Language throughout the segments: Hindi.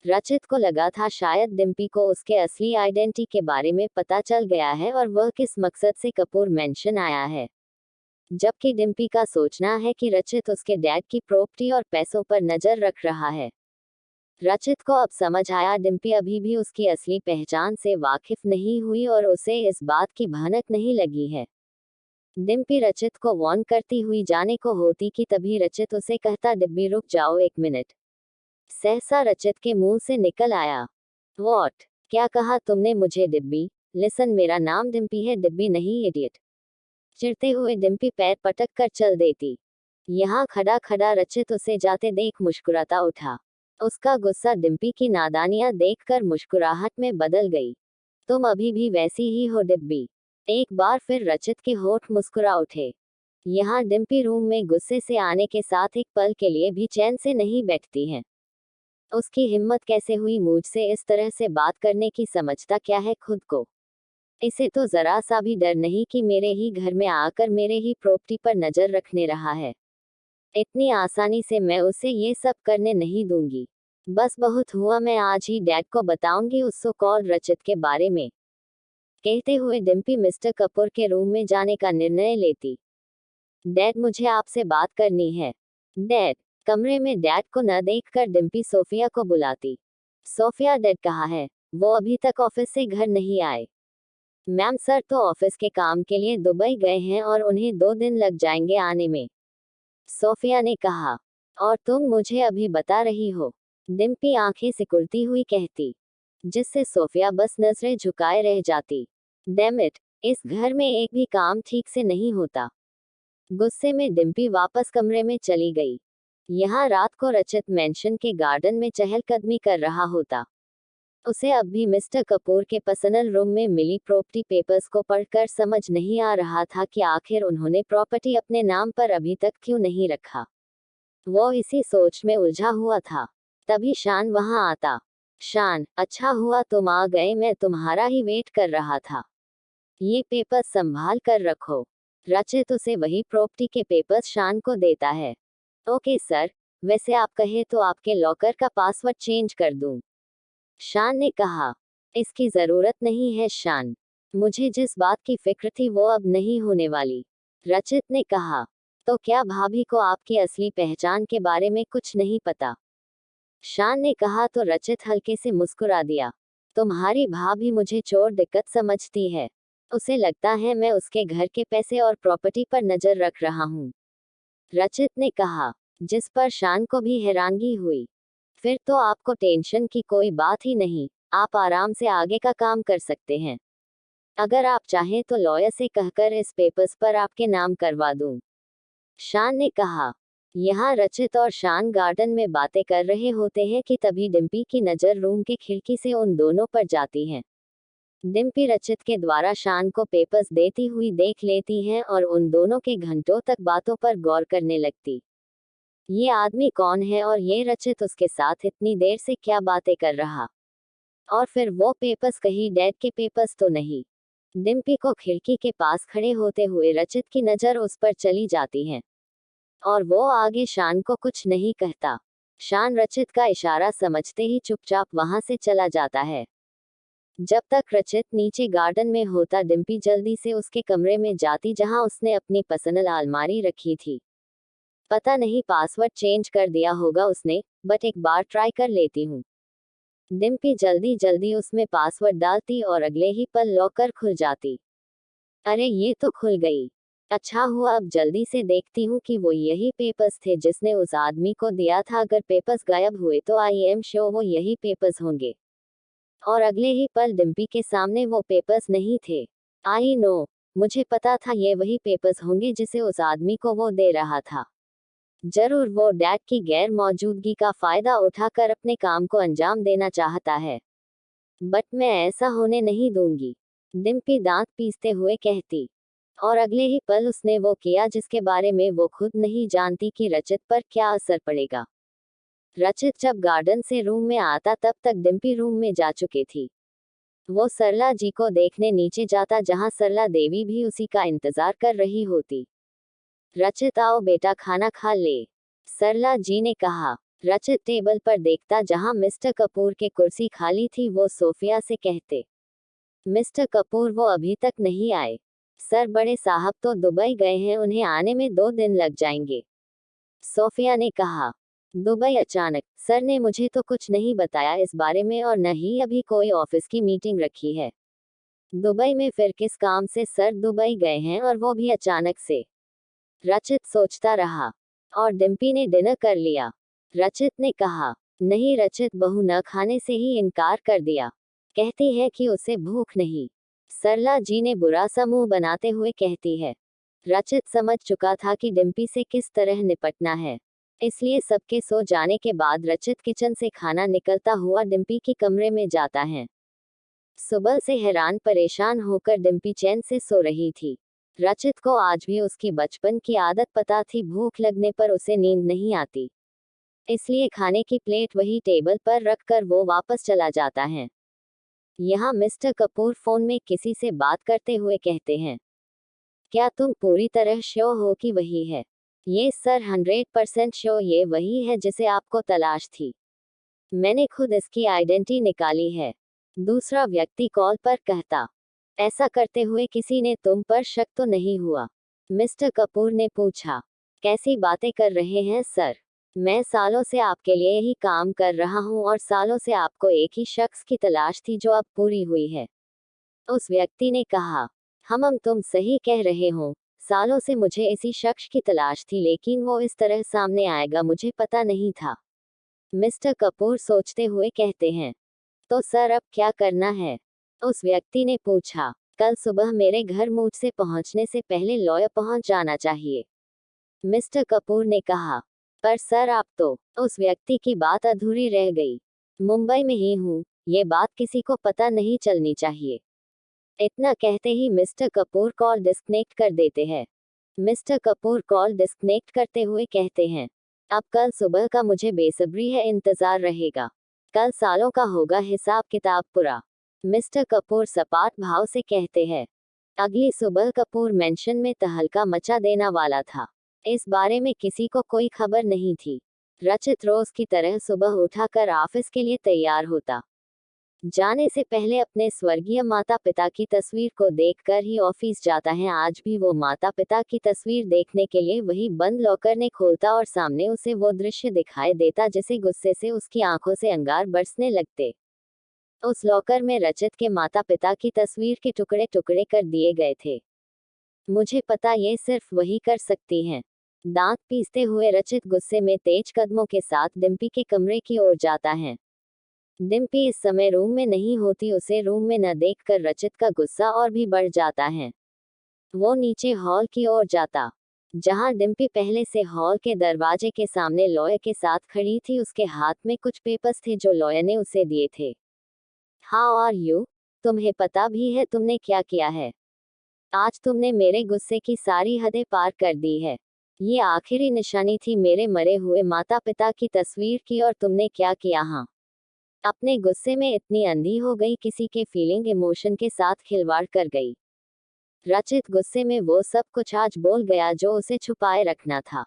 रचित को लगा था शायद डिम्पी को उसके असली आइडेंटिटी के बारे में पता चल गया है और वह किस मकसद से कपूर मेंशन आया है। जबकि डिम्पी का सोचना है कि रचित उसके डैड की प्रॉपर्टी और पैसों पर नजर रख रहा है। रचित को अब समझ आया डिम्पी अभी भी उसकी असली पहचान से वाकिफ नहीं हुई और उसे इस बात की भनक नहीं लगी है। डिम्पी रचित को वार्न करती हुई जाने को होती कि तभी रचित उसे कहता, डिब्बी रुक जाओ एक मिनट। सहसा रचित के मुंह से निकल आया, वॉट? क्या कहा तुमने मुझे डिब्बी? लिसन, मेरा नाम डिम्पी है, डिब्बी नहीं इडियट। चिढ़ते हुए डिम्पी पैर पटक कर चल देती। यहाँ खड़ा खड़ा रचित उसे जाते देख मुस्कुराता उठा। उसका गुस्सा डिम्पी की नादानियां देखकर मुस्कुराहट में बदल गई। तुम अभी भी वैसी ही हो डिब्बी। एक बार फिर रचित के होठ मुस्कुरा उठे। यहाँ डिम्पी रूम में गुस्से से आने के साथ एक पल के लिए भी चैन से नहीं बैठती है। उसकी हिम्मत कैसे हुई मुझसे इस तरह से बात करने की? समझता क्या है खुद को? इसे तो जरा सा भी डर नहीं कि मेरे ही घर में आकर मेरे ही प्रॉपर्टी पर नजर रखने रहा है। इतनी आसानी से मैं उसे ये सब करने नहीं दूंगी। बस बहुत हुआ, मैं आज ही डैड को बताऊंगी उस सो कॉल्ड रचित के बारे में। कहते हुए डिम्पी मिस्टर कपूर के रूम में जाने का निर्णय लेती। डैड, मुझे आपसे बात करनी है। डैड। कमरे में डैड को न देखकर डिम्पी सोफिया को बुलाती। सोफिया, डैड कहाँ है? वो अभी तक ऑफिस से घर नहीं आए। मैम, सर तो ऑफिस के काम के लिए दुबई गए हैं और उन्हें 2 दिन लग जाएंगे आने में, सोफिया ने कहा। और तुम मुझे अभी बता रही हो? डिम्पी आंखें सिकुड़ती हुई कहती, जिससे सोफिया बस नजरें झुकाए रह जाती। डैम इट, इस घर में एक भी काम ठीक से नहीं होता। गुस्से में डिम्पी वापस कमरे में चली गई। यहाँ रात को रचित मेंशन के गार्डन में चहलकदमी कर रहा होता। उसे अब भी मिस्टर कपूर के पर्सनल रूम में मिली प्रॉपर्टी पेपर्स को पढ़कर समझ नहीं आ रहा था कि आखिर उन्होंने प्रॉपर्टी अपने नाम पर अभी तक क्यों नहीं रखा। वो इसी सोच में उलझा हुआ था। तभी शान वहां आता। शान, अच्छा हुआ तुम आ गए, मैं तुम्हारा ही वेट कर रहा था। ये पेपर्स संभाल कर रखो। रचित उसे वही प्रॉपर्टी के पेपर्स शान को देता है। ओके सर, वैसे आप कहे तो आपके लॉकर का पासवर्ड चेंज कर दूं? शान ने कहा। इसकी जरूरत नहीं है शान, मुझे जिस बात की फिक्र थी वो अब नहीं होने वाली, रचित ने कहा। तो क्या भाभी को आपकी असली पहचान के बारे में कुछ नहीं पता? शान ने कहा तो रचित हल्के से मुस्कुरा दिया। तुम्हारी भाभी मुझे चोर दिक्कत समझती है। उसे लगता है मैं उसके घर के पैसे और प्रॉपर्टी पर नजर रख रहा हूँ, रचित ने कहा, जिस पर शान को भी हैरानगी हुई। फिर तो आपको टेंशन की कोई बात ही नहीं, आप आराम से आगे का काम कर सकते हैं। अगर आप चाहें तो लॉयर से कहकर इस पेपर्स पर आपके नाम करवा दूं, शान ने कहा। यहाँ रचित और शान गार्डन में बातें कर रहे होते हैं कि तभी डिम्पी की नज़र रूम की खिड़की से उन दोनों पर जाती है। डिम्पी रचित के द्वारा शान को पेपर्स देती हुई देख लेती है और उन दोनों के घंटों तक बातों पर गौर करने लगती। ये आदमी कौन है और ये रचित उसके साथ इतनी देर से क्या बातें कर रहा? और फिर वो पेपर्स कहीं डैड के पेपर्स तो नहीं? डिम्पी को खिड़की के पास खड़े होते हुए रचित की नज़र उस पर चली जाती है और वो आगे शान को कुछ नहीं कहता। शान रचित का इशारा समझते ही चुपचाप वहां से चला जाता है। जब तक रचित नीचे गार्डन में होता डिम्पी जल्दी से उसके कमरे में जाती जहां उसने अपनी पर्सनल अलमारी रखी थी। पता नहीं पासवर्ड चेंज कर दिया होगा उसने, बट एक बार ट्राई कर लेती हूँ। डिम्पी जल्दी जल्दी उसमें पासवर्ड डालती और अगले ही पल लॉकर खुल जाती। अरे ये तो खुल गई। अच्छा हुआ, अब जल्दी से देखती हूँ कि वो यही पेपर्स थे जिसने उस आदमी को दिया था। अगर पेपर्स गायब हुए तो आई एम श्योर वो यही पेपर्स होंगे। और अगले ही पल डिम्पी के सामने वो पेपर्स नहीं थे। आई नो, मुझे पता था ये वही पेपर्स होंगे जिसे उस आदमी को वो दे रहा था। जरूर वो डैड की गैर मौजूदगी का फायदा उठाकर अपने काम को अंजाम देना चाहता है, बट मैं ऐसा होने नहीं दूंगी, डिम्पी दांत पीसते हुए कहती। और अगले ही पल उसने वो किया जिसके बारे में वो खुद नहीं जानती कि रचित पर क्या असर पड़ेगा। रचित जब गार्डन से रूम में आता तब तक डिम्पी रूम में जा चुकी थी। वो सरला जी को देखने नीचे जाता जहां सरला देवी भी उसी का इंतजार कर रही होती। रचित, आओ बेटा खाना खा ले, सरला जी ने कहा। रचित टेबल पर देखता जहां मिस्टर कपूर के कुर्सी खाली थी। वो सोफिया से कहते, मिस्टर कपूर वो अभी तक नहीं आए। सर बड़े साहब तो दुबई गए हैं, उन्हें आने में 2 दिन लग जाएंगे। सोफिया ने कहा, दुबई अचानक? सर ने मुझे तो कुछ नहीं बताया इस बारे में, और न ही अभी कोई ऑफिस की मीटिंग रखी है। दुबई में फिर किस काम से सर दुबई गए हैं, और वो भी अचानक से? रचित सोचता रहा। और डिम्पी ने डिनर कर लिया? रचित ने कहा, नहीं। रचित बहू न खाने से ही इनकार कर दिया। कहती है कि उसे भूख नहीं। सरला जी ने बुरा सा मुंह बनाते हुए कहती है। रचित समझ चुका था कि डिम्पी से किस तरह निपटना है, इसलिए सबके सो जाने के बाद रचित किचन से खाना निकलता हुआ डिम्पी के कमरे में जाता है। सुबह से हैरान परेशान होकर डिम्पी चैन से सो रही थी। रचित को आज भी उसकी बचपन की आदत पता थी, भूख लगने पर उसे नींद नहीं आती, इसलिए खाने की प्लेट वही टेबल पर रखकर वो वापस चला जाता है। यहाँ मिस्टर कपूर फोन में किसी से बात करते हुए कहते हैं, क्या तुम पूरी तरह श्योर हो कि वही है? ये सर 100% श्योर ये वही है जिसे आपको तलाश थी। मैंने खुद इसकी आइडेंटिटी निकाली है। दूसरा व्यक्ति कॉल पर कहता, ऐसा करते हुए किसी ने तुम पर शक तो नहीं हुआ? मिस्टर कपूर ने पूछा, कैसी बातें कर रहे हैं सर? मैं सालों से आपके लिए ही काम कर रहा हूं, और सालों से आपको एक ही शख्स की तलाश थी जो अब पूरी हुई है। उस व्यक्ति ने कहा, हम तुम सही कह रहे हो। सालों से मुझे इसी शख्स की तलाश थी, लेकिन वो इस तरह सामने आएगा मुझे पता नहीं था। मिस्टर कपूर सोचते हुए कहते हैं, तो सर अब क्या करना है? उस व्यक्ति ने पूछा, कल सुबह मेरे घर मुझसे पहुंचने से पहले लॉयर पहुंच जाना चाहिए। मिस्टर कपूर ने कहा, पर सर आप तो? उस व्यक्ति की बात अधूरी रह गई। मुंबई में ही हूँ, ये बात किसी को पता नहीं चलनी चाहिए। इतना कहते ही मिस्टर कपूर कॉल डिस्कनेक्ट कर देते हैं। मिस्टर कपूर कॉल डिस्कनेक्ट करते हुए कहते हैं, अब कल सुबह का मुझे बेसब्री है इंतजार रहेगा। कल सालों का होगा हिसाब किताब पूरा। मिस्टर कपूर सपाट भाव से कहते हैं। अगली सुबह कपूर मेंशन में तहलका मचा देना वाला था। इस बारे में किसी को कोई खबर नहीं थी। रचित रोज की तरह सुबह उठाकर ऑफिस के लिए तैयार होता। जाने से पहले अपने स्वर्गीय माता पिता की तस्वीर को देखकर ही ऑफिस जाता है। आज भी वो माता पिता की तस्वीर देखने के लिए वही बंद लॉकर ने खोलता, और सामने उसे वो दृश्य दिखाई देता जिसे गुस्से से उसकी आंखों से अंगार बरसने लगते। उस लॉकर में रचित के माता पिता की तस्वीर के टुकड़े टुकड़े कर दिए गए थे। मुझे पता ये सिर्फ वही कर सकती हैं। दांत पीसते हुए रचित गुस्से में तेज कदमों के साथ डिम्पी के कमरे की ओर जाता है। डिम्पी इस समय रूम में नहीं होती। उसे रूम में न देखकर रचित का गुस्सा और भी बढ़ जाता है। वो नीचे हॉल की ओर जाता, जहां डिम्पी पहले से हॉल के दरवाजे के सामने लॉयर के साथ खड़ी थी। उसके हाथ में कुछ पेपर्स थे जो लॉयर ने उसे दिए थे। How are you? तुम्हें पता भी है तुमने क्या किया है? आज तुमने मेरे गुस्से की सारी हदें पार कर दी है। ये आखिरी निशानी थी मेरे मरे हुए माता पिता की तस्वीर की, और तुमने क्या किया? हाँ, अपने गुस्से में इतनी अंधी हो गई, किसी के फीलिंग इमोशन के साथ खिलवाड़ कर गई। रचित गुस्से में वो सब कुछ आज बोल गया जो उसे छुपाए रखना था।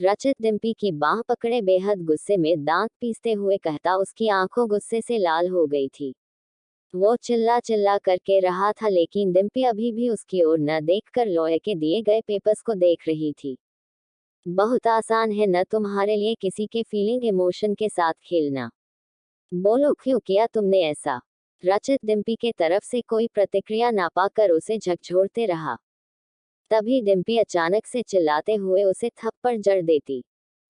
रचित डिम्पी की बाह पकड़े बेहद गुस्से में दांत पीसते हुए कहता। उसकी आंखों गुस्से से लाल हो गई थी। वो चिल्ला चिल्ला करके रहा था, लेकिन डिम्पी अभी भी उसकी ओर न देखकर लॉयर के दिए गए पेपर्स को देख रही थी। बहुत आसान है न तुम्हारे लिए किसी के फीलिंग इमोशन के साथ खेलना। बोलो क्यों किया तुमने ऐसा? रचित डिम्पी के तरफ से कोई प्रतिक्रिया ना पाकर उसे झकझोरते रहा। तभी डिम्पी अचानक से चिल्लाते हुए उसे थप्पड़ जड़ देती।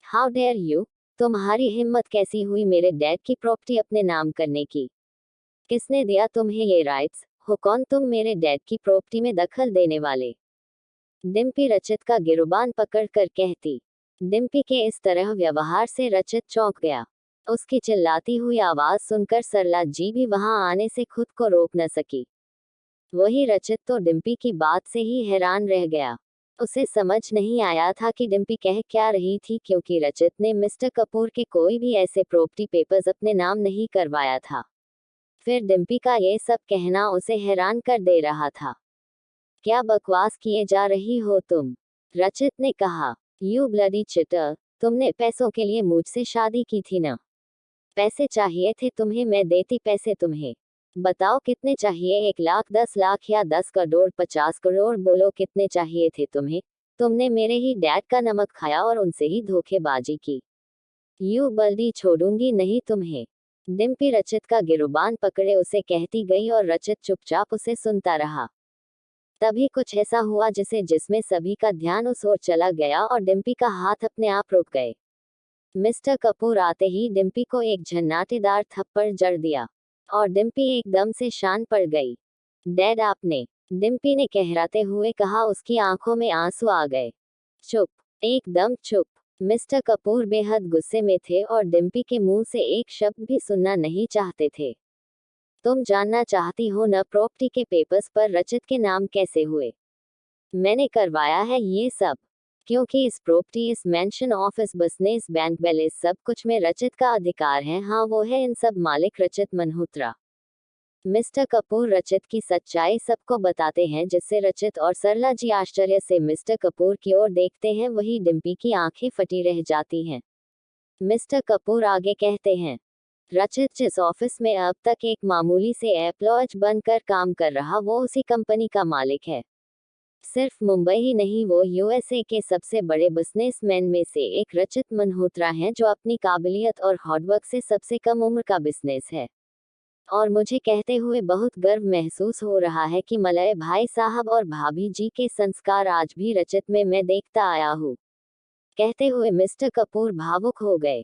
How dare you? तुम्हारी हिम्मत कैसी हुई मेरे डैड की प्रॉपर्टी अपने नाम करने की? किसने दिया तुम्हें ये राइट्स? हो कौन तुम मेरे डैड की प्रॉपर्टी में दखल देने वाले? डिम्पी रचित का गिरुबान पकड़ कर कहती। डिम्पी के इस तरह व्यवहार से रचित चौंक गया। उसकी चिल्लाती हुई आवाज सुनकर सरला जी भी वहां आने से खुद को रोक न सकी। वही रचित तो डिम्पी की बात से ही हैरान रह गया। उसे समझ नहीं आया था कि डिम्पी कह क्या रही थी, क्योंकि रचित ने मिस्टर कपूर के कोई भी ऐसे प्रॉपर्टी पेपर्स अपने नाम नहीं करवाया था। फिर डिम्पी का ये सब कहना उसे हैरान कर दे रहा था। क्या बकवास किए जा रही हो तुम? रचित ने कहा। यू ब्लडी चिटर, तुमने पैसों के लिए मुझसे शादी की थी ना? पैसे चाहिए थे तुम्हें, मैं देती पैसे तुम्हें। बताओ कितने चाहिए, 1 लाख, 10 लाख या 10 करोड़, 50 करोड़? बोलो कितने चाहिए थे तुम्हें? तुमने मेरे ही डैड का नमक खाया और उनसे ही धोखेबाजी की। यूं बल्दी छोड़ूंगी नहीं तुम्हें। डिम्पी रचित का गिरुबान पकड़े उसे कहती गई और रचित चुपचाप उसे सुनता रहा। तभी कुछ ऐसा हुआ जिसमें सभी का ध्यान उस ओर चला गया और डिम्पी का हाथ अपने आप रुक गए। मिस्टर कपूर आते ही डिम्पी को एक झन्नाटेदार थप्पड़ जड़ दिया और डिम्पी एकदम से शांत पड़ गई। डैड आपने, डिम्पी ने कहराते हुए कहा, उसकी आंखों में आंसू आ गए। चुप, एकदम चुप। मिस्टर कपूर बेहद गुस्से में थे और डिम्पी के मुंह से एक शब्द भी सुनना नहीं चाहते थे। तुम जानना चाहती हो न प्रॉपर्टी के पेपर्स पर रचित के नाम कैसे हुए? मैंने करवाया है ये सब, क्योंकि इस प्रॉपर्टी, इस mention, office, business, bank balance, सब कुछ में रचित का अधिकार है। हाँ, वो है इन सब मालिक रचित मल्होत्रा। मिस्टर कपूर रचित की सच्चाई सबको बताते हैं, जिससे रचित और सरला जी आश्चर्य से मिस्टर कपूर की ओर देखते हैं। वही डिम्पी की आंखें फटी रह जाती हैं। मिस्टर कपूर आगे कहते हैं, रचित जिस ऑफिस में अब तक एक मामूली से एम्प्लॉय बनकर काम कर रहा, वो उसी कंपनी का मालिक है। सिर्फ मुंबई ही नहीं, वो यूएसए के सबसे बड़े बिजनेसमैन में से एक रचित मल्होत्रा हैं, जो अपनी काबिलियत और हार्डवर्क से सबसे कम उम्र का बिजनेस है। और मुझे कहते हुए बहुत गर्व महसूस हो रहा है कि मलय भाई साहब और भाभी जी के संस्कार आज भी रचित में मैं देखता आया हूँ। कहते हुए मिस्टर कपूर भावुक हो गए।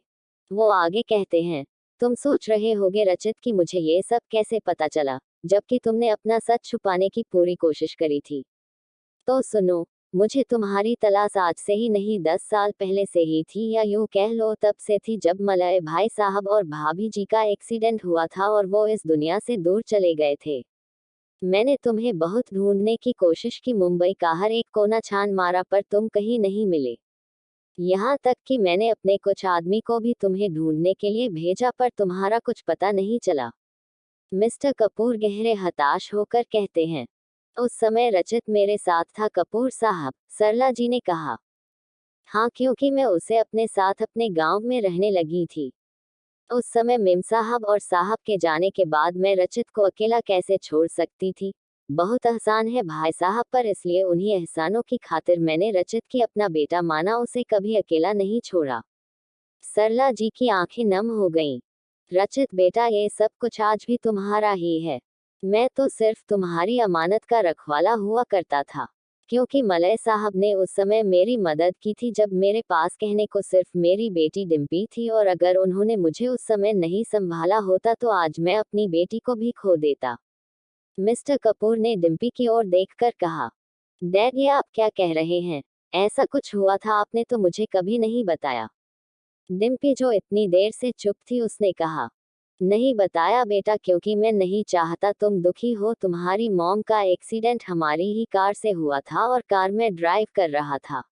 वो आगे कहते हैं, तुम सोच रहे होगे रचित कि मुझे ये सब कैसे पता चला, जबकि तुमने अपना सच छुपाने की पूरी कोशिश करी थी। तो सुनो, मुझे तुम्हारी तलाश आज से ही नहीं, 10 साल पहले से ही थी, या यूं कह लो तब से थी जब मलय भाई साहब और भाभी जी का एक्सीडेंट हुआ था और वो इस दुनिया से दूर चले गए थे। मैंने तुम्हें बहुत ढूंढने की कोशिश की, मुंबई का हर एक कोना छान मारा, पर तुम कहीं नहीं मिले। यहाँ तक कि मैंने अपने कुछ आदमी को भी तुम्हें ढूंढने के लिए भेजा, पर तुम्हारा कुछ पता नहीं चला। मिस्टर कपूर गहरे हताश होकर कहते हैं, उस समय रचित मेरे साथ था कपूर साहब, सरला जी ने कहा। हाँ, क्योंकि मैं उसे अपने साथ अपने गांव में रहने लगी थी। उस समय मेम साहब और साहब के जाने के बाद मैं रचित को अकेला कैसे छोड़ सकती थी? बहुत एहसान है भाई साहब पर, इसलिए उन्हीं एहसानों की खातिर मैंने रचित की अपना बेटा माना, उसे कभी अकेला नहीं छोड़ा। सरला जी की आंखें नम हो गईं। रचित बेटा, ये सब कुछ आज भी तुम्हारा ही है। मैं तो सिर्फ तुम्हारी अमानत का रखवाला हुआ करता था, क्योंकि मलय साहब ने उस समय मेरी मदद की थी जब मेरे पास कहने को सिर्फ मेरी बेटी डिम्पी थी, और अगर उन्होंने मुझे उस समय नहीं संभाला होता तो आज मैं अपनी बेटी को भी खो देता। मिस्टर कपूर ने डिम्पी की ओर देखकर कहा, डैड ये आप क्या कह रहे हैं? ऐसा कुछ हुआ था, आपने तो मुझे कभी नहीं बताया। डिम्पी जो इतनी देर से चुप थी, उसने कहा, नहीं बताया बेटा, क्योंकि मैं नहीं चाहता तुम दुखी हो। तुम्हारी मॉम का एक्सीडेंट हमारी ही कार से हुआ था और कार में ड्राइव कर रहा था।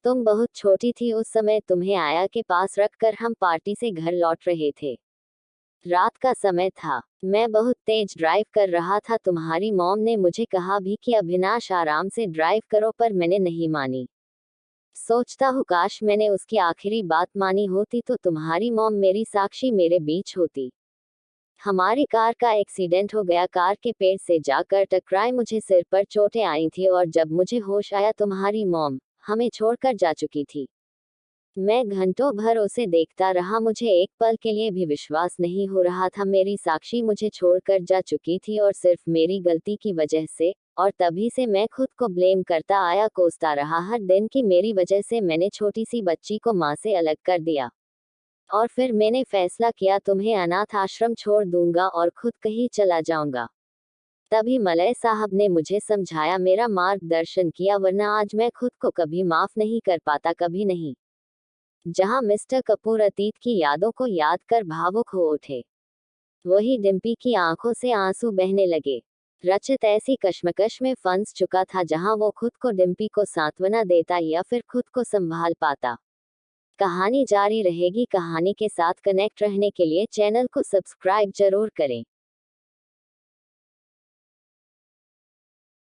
तुम बहुत छोटी थी उस समय, तुम्हें आया के पास रखकर हम पार्टी से घर लौट रहे थे। रात का समय था, मैं बहुत तेज ड्राइव कर रहा था। तुम्हारी मॉम ने मुझे कहा भी कि अविनाश आराम से ड्राइव करो, पर मैंने नहीं मानी। सोचता हूँ काश मैंने उसकी आखिरी बात मानी होती तो तुम्हारी मॉम मेरी साक्षी मेरे बीच होती। हमारी कार का एक्सीडेंट हो गया, कार के पेड़ से जाकर टकराई, मुझे सिर पर चोटें आई थी और जब मुझे होश आया तुम्हारी मॉम हमें छोड़कर जा चुकी थी। मैं घंटों भर उसे देखता रहा, मुझे एक पल के लिए भी विश्वास नहीं हो रहा था मेरी साक्षी मुझे छोड़कर जा चुकी थी, और सिर्फ मेरी गलती की वजह से। और तभी से मैं खुद को ब्लेम करता आया, कोसता रहा हर दिन कि मेरी वजह से मैंने छोटी सी बच्ची को माँ से अलग कर दिया। और फिर मैंने फैसला किया तुम्हें अनाथ आश्रम छोड़ दूंगा और खुद कहीं चला जाऊंगा। तभी मलय साहब ने मुझे समझाया, मेरा मार्गदर्शन किया, वरना आज मैं खुद को कभी माफ नहीं कर पाता, कभी नहीं। जहां मिस्टर कपूर अतीत की यादों को याद कर भावुक हो उठे, वही डिम्पी की आंखों से आंसू बहने लगे। रचित ऐसी कश्मकश में फंस चुका था जहां वो खुद को डिम्पी को सांत्वना देता या फिर खुद को संभाल पाता। कहानी जारी रहेगी। कहानी के साथ कनेक्ट रहने के लिए चैनल को सब्सक्राइब जरूर करें।